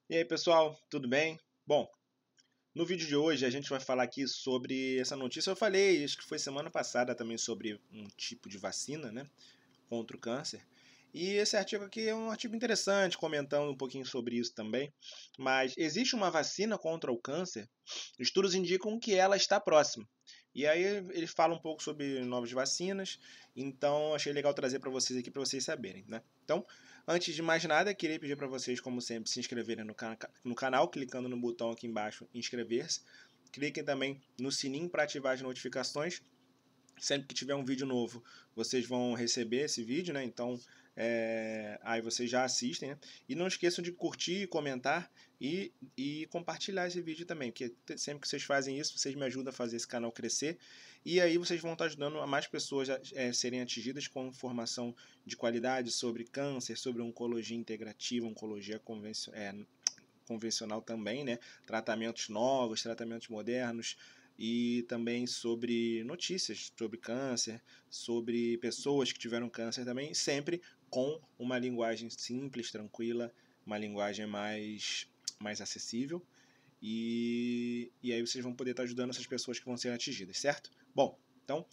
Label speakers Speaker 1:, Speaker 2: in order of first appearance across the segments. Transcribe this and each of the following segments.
Speaker 1: E aí, pessoal, tudo bem? Bom, no vídeo de hoje a gente vai falar aqui sobre essa notícia. Eu falei, acho que foi semana passada também, sobre um tipo de vacina, né, contra o câncer. E esse artigo aqui é um artigo interessante, comentando um pouquinho sobre isso também. Mas existe uma vacina contra o câncer? Estudos indicam que ela está próxima. E aí ele fala um pouco sobre novas vacinas, então achei legal trazer para vocês aqui para vocês saberem, né? Então, antes de mais nada, queria pedir para vocês, como sempre, se inscreverem no canal, clicando no botão aqui embaixo inscrever-se. Cliquem também no sininho para ativar as notificações. Sempre que tiver um vídeo novo, vocês vão receber esse vídeo, né? Então, aí vocês já assistem, né? E não esqueçam de curtir, comentar e compartilhar esse vídeo também, porque sempre que vocês fazem isso, vocês me ajudam a fazer esse canal crescer. E aí vocês vão estar ajudando a mais pessoas a serem atingidas com informação de qualidade sobre câncer, sobre oncologia integrativa, oncologia convencional também, né? Tratamentos novos, tratamentos modernos e também sobre notícias sobre câncer, sobre pessoas que tiveram câncer também, sempre com uma linguagem simples, tranquila, uma linguagem mais acessível. E aí vocês vão poder estar ajudando essas pessoas que vão ser atingidas, certo? Bom, então,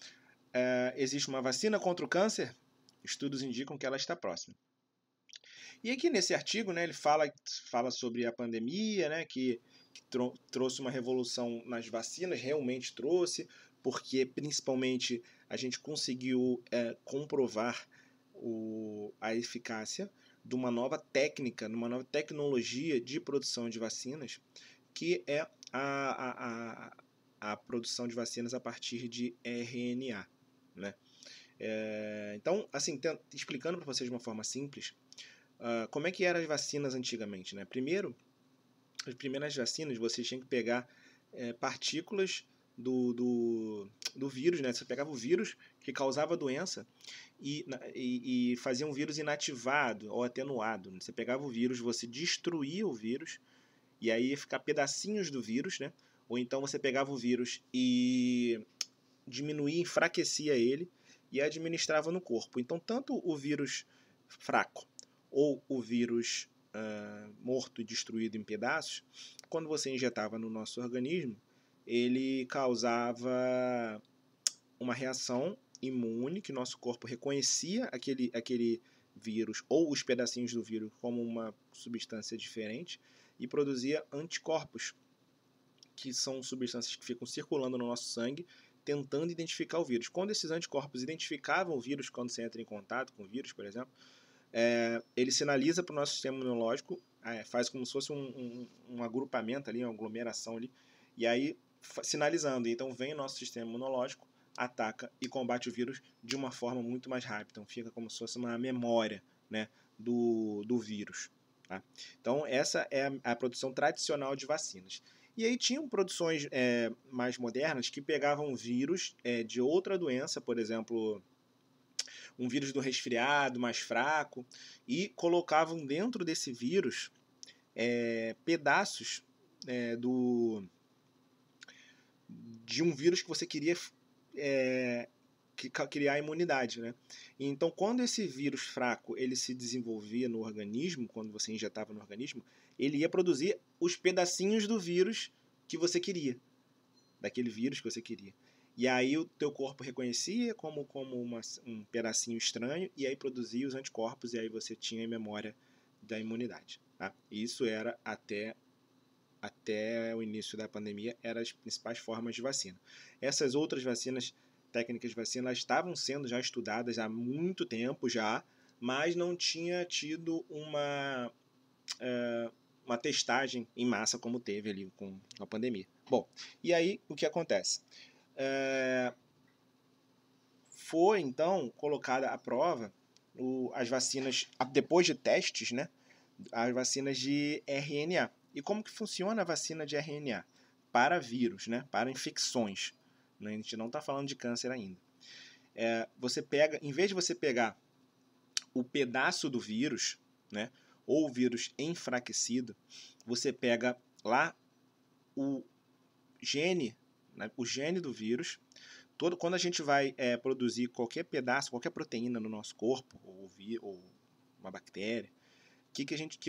Speaker 1: existe uma vacina contra o câncer? Estudos indicam que ela está próxima. E aqui nesse artigo, né, ele fala sobre a pandemia, né, que trouxe uma revolução nas vacinas, realmente trouxe, porque principalmente a gente conseguiu comprovar a eficácia de uma nova técnica, de uma nova tecnologia de produção de vacinas, que é a produção de vacinas a partir de RNA. Né? Então, assim, explicando para vocês de uma forma simples, como é que eram as vacinas antigamente, né? Primeiro, as primeiras vacinas você tinha que pegar partículas do vírus, né? Você pegava o vírus que causava a doença e fazia um vírus inativado ou atenuado. Né? Você pegava o vírus, você destruía o vírus e aí ia ficar pedacinhos do vírus, né? Ou então você pegava o vírus e diminuía, enfraquecia ele e administrava no corpo. Então, tanto o vírus fraco ou o vírus morto e destruído em pedaços, quando você injetava no nosso organismo, ele causava uma reação imune que nosso corpo reconhecia aquele vírus ou os pedacinhos do vírus como uma substância diferente e produzia anticorpos, que são substâncias que ficam circulando no nosso sangue tentando identificar o vírus. Quando esses anticorpos identificavam o vírus, quando você entra em contato com o vírus, por exemplo, ele sinaliza para o nosso sistema imunológico, faz como se fosse um agrupamento ali, uma aglomeração ali, e aí sinalizando. Então vem o nosso sistema imunológico, ataca e combate o vírus de uma forma muito mais rápida. Então fica como se fosse uma memória, né, do vírus. Tá? Então essa é a produção tradicional de vacinas. E aí tinham produções mais modernas que pegavam vírus de outra doença, por exemplo, um vírus do resfriado mais fraco, e colocavam dentro desse vírus pedaços de um vírus que você queria criar imunidade. Né? E então, quando esse vírus fraco ele se desenvolvia no organismo, quando você injetava no organismo, ele ia produzir os pedacinhos do vírus que você queria, daquele vírus que você queria. E aí o teu corpo reconhecia como um pedacinho estranho e aí produzia os anticorpos e aí você tinha a memória da imunidade. Tá? Isso era até o início da pandemia, eram as principais formas de vacina. Essas outras vacinas, técnicas de vacina, elas estavam sendo já estudadas há muito tempo já, mas não tinha tido uma testagem em massa como teve ali com a pandemia. Bom, e aí o que acontece? Foi então colocada à prova as vacinas, depois de testes, né, as vacinas de RNA. E como que funciona a vacina de RNA? Para vírus, né, para infecções. A gente não está falando de câncer ainda. Você pega, em vez de você pegar o pedaço do vírus, né, ou o vírus enfraquecido, você pega lá o gene, né, o gene do vírus. Quando a gente vai produzir qualquer pedaço, qualquer proteína no nosso corpo, ou uma bactéria,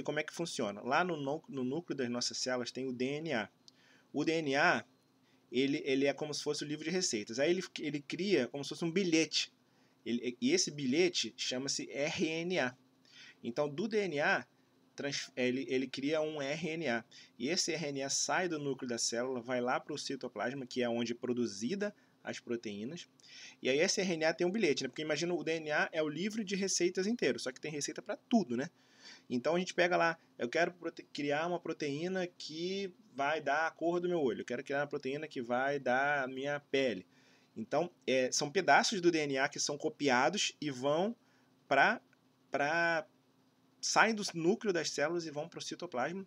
Speaker 1: como é que funciona? Lá no núcleo das nossas células tem o DNA. O DNA, ele é como se fosse o livro de receitas. Aí ele cria como se fosse um bilhete. E esse bilhete chama-se RNA. Então, do DNA, ele cria um RNA. E esse RNA sai do núcleo da célula, vai lá para o citoplasma, que é onde é produzida as proteínas. E aí esse RNA tem um bilhete, né? Porque imagina, o DNA é o livro de receitas inteiro, só que tem receita para tudo, né? Então a gente pega lá, eu quero criar uma proteína que vai dar a cor do meu olho, eu quero criar uma proteína que vai dar a minha pele. Então, são pedaços do DNA que são copiados e vão saem do núcleo das células e vão para o citoplasma,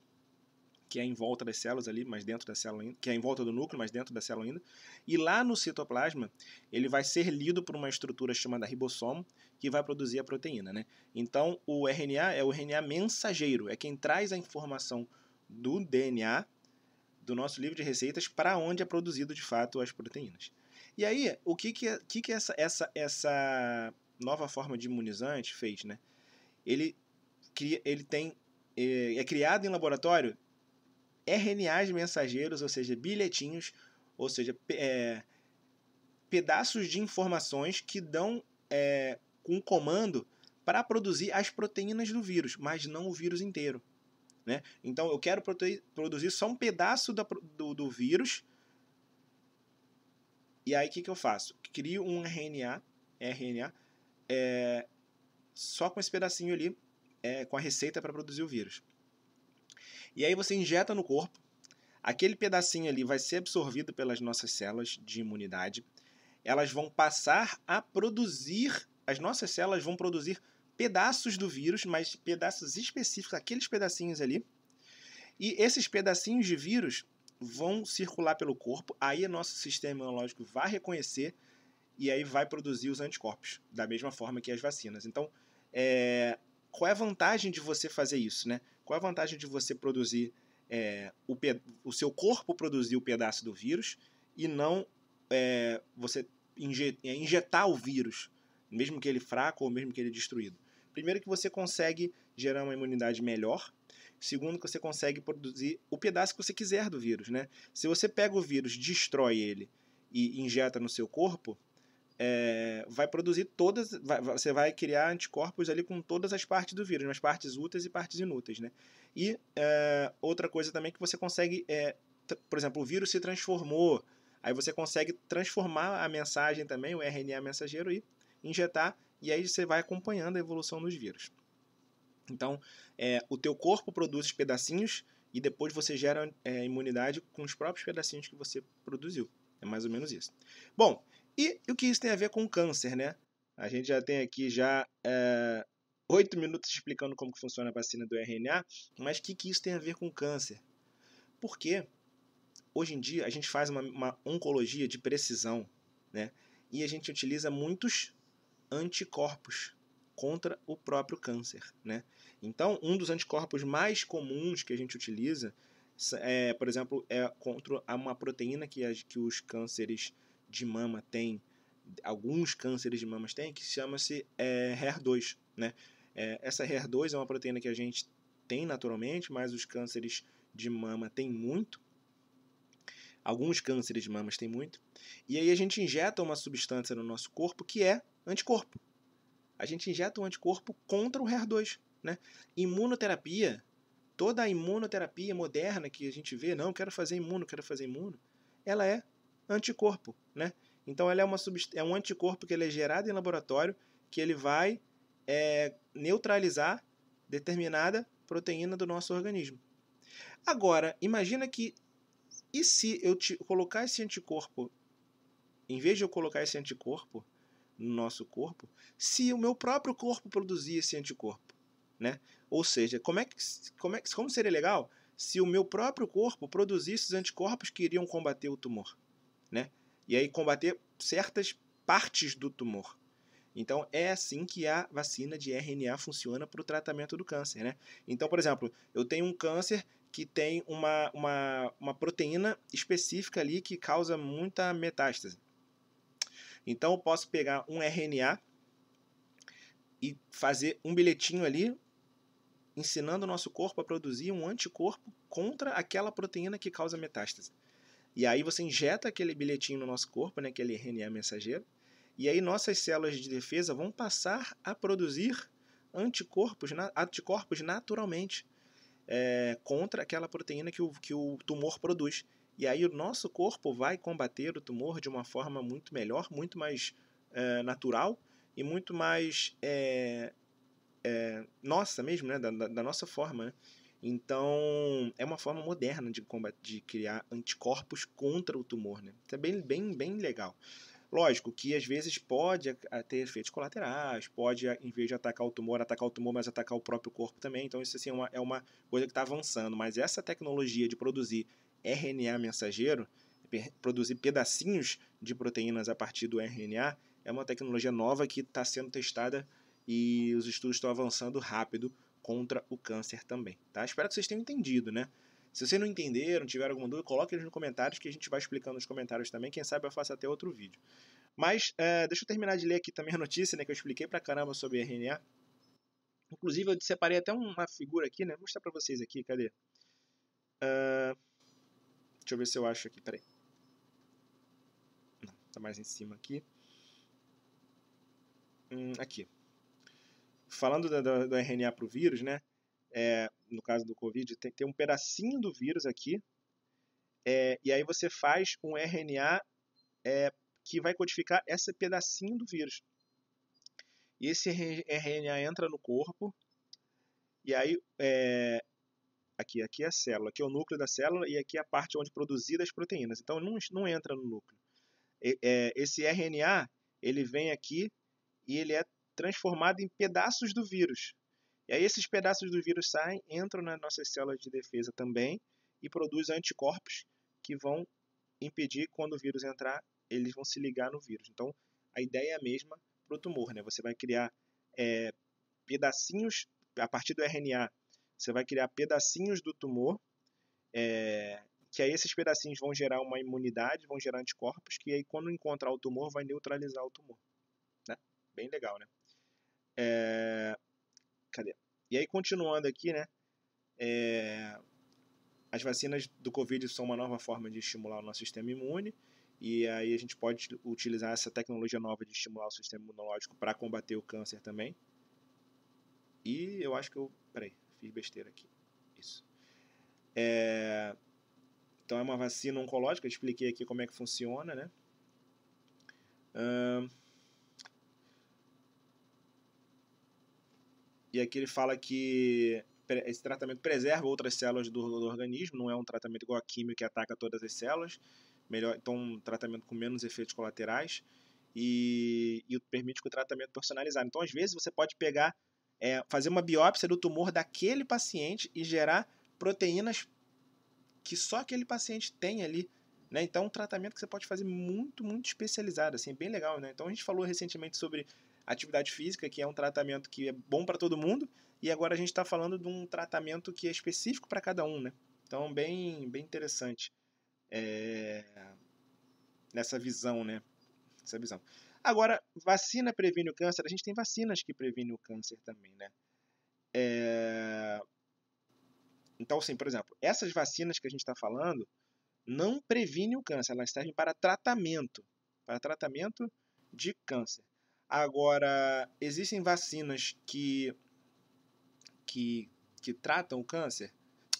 Speaker 1: que é em volta das células ali, mas dentro da célula ainda, que é em volta do núcleo, mas dentro da célula ainda. E lá no citoplasma, ele vai ser lido por uma estrutura chamada ribossomo, que vai produzir a proteína, né? Então, o RNA é o RNA mensageiro, é quem traz a informação do DNA, do nosso livro de receitas, para onde é produzido de fato as proteínas. E aí, o que essa nova forma de imunizante fez, né? Ele é criado em laboratório RNAs mensageiros, ou seja, bilhetinhos, ou seja, pedaços de informações que dão um comando para produzir as proteínas do vírus, mas não o vírus inteiro, né? Então eu quero produzir só um pedaço do vírus, e aí o que eu faço? Crio um RNA só com esse pedacinho ali, com a receita para produzir o vírus. E aí você injeta no corpo, aquele pedacinho ali vai ser absorvido pelas nossas células de imunidade, elas vão passar a produzir, as nossas células vão produzir pedaços do vírus, mas pedaços específicos, aqueles pedacinhos ali, e esses pedacinhos de vírus vão circular pelo corpo, aí o nosso sistema imunológico vai reconhecer e aí vai produzir os anticorpos, da mesma forma que as vacinas. Então, qual é a vantagem de você fazer isso, né? Qual é a vantagem de você produzir, o seu corpo produzir o pedaço do vírus e não você injetar o vírus, mesmo que ele fraco ou mesmo que ele destruído? Primeiro, que você consegue gerar uma imunidade melhor. Segundo, que você consegue produzir o pedaço que você quiser do vírus, né? Se você pega o vírus, destrói ele e injeta no seu corpo, vai produzir você vai criar anticorpos ali com todas as partes do vírus, mas partes úteis e partes inúteis, né? E outra coisa também que você consegue, por exemplo, o vírus se transformou, aí você consegue transformar a mensagem também, o RNA mensageiro, e injetar, e aí você vai acompanhando a evolução dos vírus. Então, o teu corpo produz os pedacinhos e depois você gera imunidade com os próprios pedacinhos que você produziu. É mais ou menos isso. Bom, e o que isso tem a ver com câncer, né? A gente já tem aqui 8 minutos explicando como que funciona a vacina do RNA, mas o que isso tem a ver com câncer? Porque hoje em dia a gente faz uma oncologia de precisão, né? E a gente utiliza muitos anticorpos contra o próprio câncer, né? Então, um dos anticorpos mais comuns que a gente utiliza, por exemplo, contra uma proteína que os cânceres de mama têm, alguns cânceres de mamas têm, que chama-se HER2, né? Essa HER2 é uma proteína que a gente tem naturalmente, mas os cânceres de mama têm muito. Alguns cânceres de mamas têm muito. E aí a gente injeta uma substância no nosso corpo que é anticorpo. A gente injeta um anticorpo contra o HER2, né? Imunoterapia, toda a imunoterapia moderna que a gente vê, não, quero fazer imuno, ela é anticorpo, né? Então ela é um anticorpo que ele é gerado em laboratório, que ele vai neutralizar determinada proteína do nosso organismo. Agora, imagina e se eu colocar esse anticorpo, em vez de eu colocar esse anticorpo no nosso corpo, se o meu próprio corpo produzir esse anticorpo, né? Ou seja, como seria legal se o meu próprio corpo produzisse os anticorpos que iriam combater o tumor, né? E aí combater certas partes do tumor. Então é assim que a vacina de RNA funciona para o tratamento do câncer, né? Então, por exemplo, eu tenho um câncer que tem uma proteína específica ali que causa muita metástase. Então eu posso pegar um RNA e fazer um bilhetinho ali ensinando o nosso corpo a produzir um anticorpo contra aquela proteína que causa metástase. E aí você injeta aquele bilhetinho no nosso corpo, né, aquele RNA mensageiro, e aí nossas células de defesa vão passar a produzir anticorpos naturalmente contra aquela proteína que o tumor produz. E aí o nosso corpo vai combater o tumor de uma forma muito melhor, muito mais natural e muito mais nossa mesmo, né? Da nossa forma. Né? Então, é uma forma moderna de criar anticorpos contra o tumor. Né? Isso é bem legal. Lógico que às vezes pode ter efeitos colaterais, pode, em vez de atacar o tumor, mas atacar o próprio corpo também. Então, isso assim, é uma coisa que está avançando. Mas essa tecnologia de produzir RNA mensageiro, produzir pedacinhos de proteínas a partir do RNA, é uma tecnologia nova que está sendo testada e os estudos estão avançando rápido contra o câncer também. Tá? Espero que vocês tenham entendido, né? Se vocês não entenderam, tiveram alguma dúvida, coloque eles nos comentários que a gente vai explicando nos comentários também. Quem sabe eu faço até outro vídeo. Mas deixa eu terminar de ler aqui também a notícia, né, que eu expliquei pra caramba sobre RNA. Inclusive eu separei até uma figura aqui, né? Vou mostrar pra vocês aqui, cadê? Deixa eu ver se eu acho aqui, peraí. Não, tá mais em cima aqui. Aqui. Falando do RNA pro vírus, né? No caso do Covid, tem um pedacinho do vírus aqui. E aí você faz um RNA que vai codificar esse pedacinho do vírus. E esse RNA entra no corpo, e aí aqui é a célula, aqui é o núcleo da célula, e aqui é a parte onde produzidas as proteínas. Então não entra no núcleo. Esse RNA, ele vem aqui e ele é transformado em pedaços do vírus. E aí esses pedaços do vírus saem, entram nas nossas células de defesa também, e produzem anticorpos que vão impedir, quando o vírus entrar, eles vão se ligar no vírus. Então, a ideia é a mesma para o tumor, né? Você vai criar pedacinhos, a partir do RNA, você vai criar pedacinhos do tumor, que aí esses pedacinhos vão gerar uma imunidade, vão gerar anticorpos, que aí quando encontrar o tumor, vai neutralizar o tumor. Né? Bem legal, né? Cadê? E aí, continuando aqui, né? As vacinas do Covid são uma nova forma de estimular o nosso sistema imune, e aí a gente pode utilizar essa tecnologia nova de estimular o sistema imunológico para combater o câncer também. E eu acho que peraí, fiz besteira aqui. Isso. Então é uma vacina oncológica, eu expliquei aqui como é que funciona, né? E aqui ele fala que esse tratamento preserva outras células do organismo, não é um tratamento igual a químio que ataca todas as células, então um tratamento com menos efeitos colaterais e permite que o tratamento personalizado. Então às vezes você pode pegar, fazer uma biópsia do tumor daquele paciente e gerar proteínas que só aquele paciente tem ali. Né? Então é um tratamento que você pode fazer muito, muito especializado, assim, bem legal. Né? Então a gente falou recentemente sobre atividade física, que é um tratamento que é bom para todo mundo, e agora a gente está falando de um tratamento que é específico para cada um, né? Então, bem interessante nessa visão, né? Essa visão. Agora, vacina previne o câncer? A gente tem vacinas que previnem o câncer também, né? Então, assim, por exemplo, essas vacinas que a gente está falando não previnem o câncer, elas servem para tratamento de câncer. Agora, existem vacinas que tratam o câncer,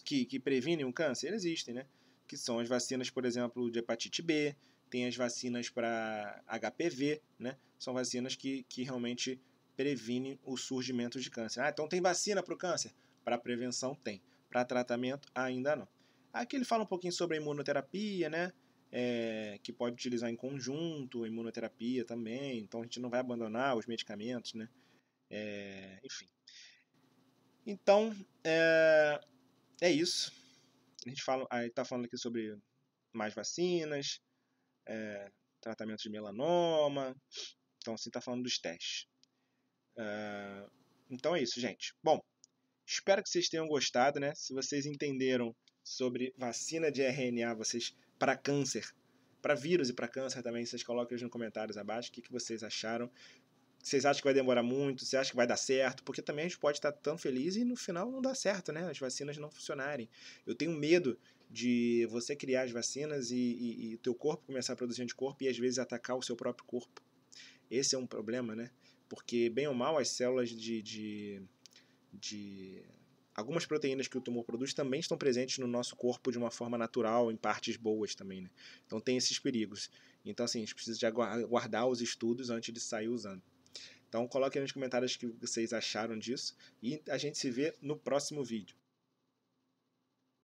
Speaker 1: que previnem o câncer? Existem, né? Que são as vacinas, por exemplo, de hepatite B, tem as vacinas para HPV, né? São vacinas que realmente previnem o surgimento de câncer. Então tem vacina para o câncer? Para prevenção tem, para tratamento ainda não. Aqui ele fala um pouquinho sobre a imunoterapia, né? Que pode utilizar em conjunto, a imunoterapia também, então a gente não vai abandonar os medicamentos, né? Enfim. Então, é isso. A gente está falando aqui sobre mais vacinas, tratamento de melanoma, então assim está falando dos testes. Então é isso, gente. Bom, espero que vocês tenham gostado, né? Se vocês entenderam sobre vacina de RNA, vocês para câncer, para vírus e para câncer também, vocês coloquem nos comentários abaixo o que vocês acharam. Vocês acham que vai demorar muito? Você acha que vai dar certo? Porque também a gente pode estar tão feliz e no final não dá certo, né? As vacinas não funcionarem. Eu tenho medo de você criar as vacinas e o teu corpo começar a produzir anticorpo e às vezes atacar o seu próprio corpo. Esse é um problema, né? Porque, bem ou mal, as células de algumas proteínas que o tumor produz também estão presentes no nosso corpo de uma forma natural, em partes boas também, né? Então tem esses perigos. Então, assim, a gente precisa de aguardar os estudos antes de sair usando. Então coloquem nos comentários o que vocês acharam disso e a gente se vê no próximo vídeo.